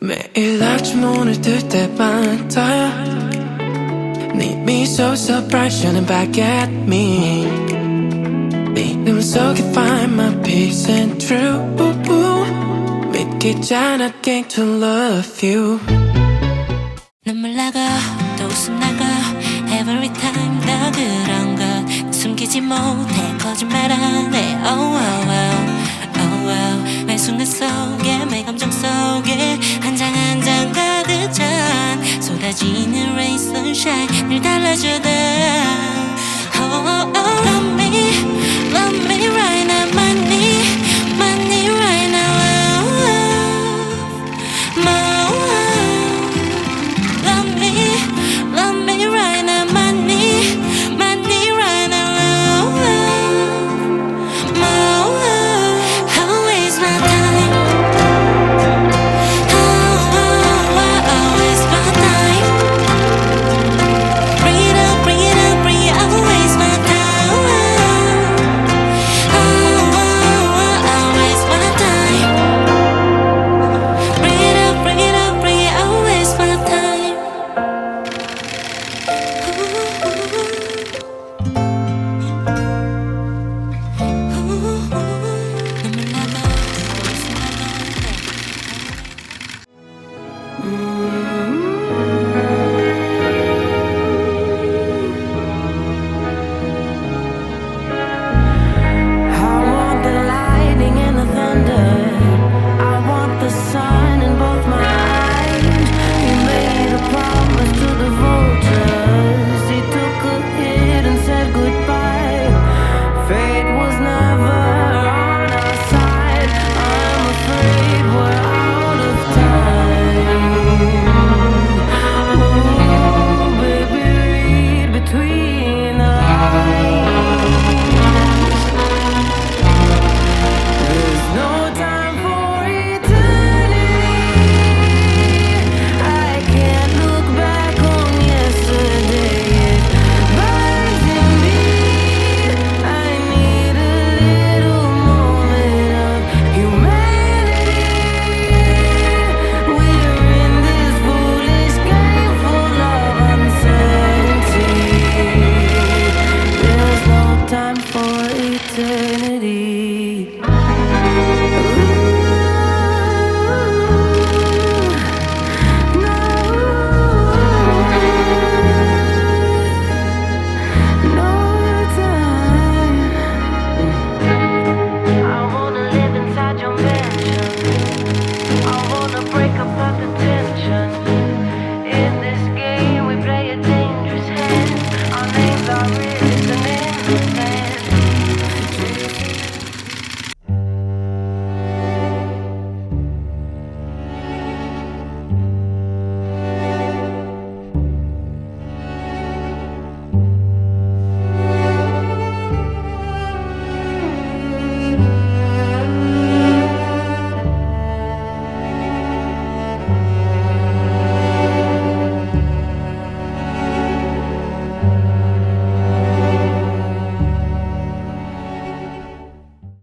매일 아침 문을 뜰 때마다 네 미소 so bright shining back at me. 네 눈 속에 find my peace and truth. 믿기지 않아 came to love you. 눈물 나고 또 웃음 나고 Every time 더 그런 것 숨기지 못해 거짓말하네. Oh oh oh oh oh. 매 순간 속에 매 감정 속에 한 장 한 장 가득 찬 쏟아지는 rain sunshine 늘 달라주다. Oh oh oh. Love me right now. My need right now. Love me right now. My need right now. Always my time. Always my time. Bring it up, bring it up, bring it. Always my time. Always my time. Bring it up, bring it up, bring it. Always my time. 눈물 나고 웃음 나고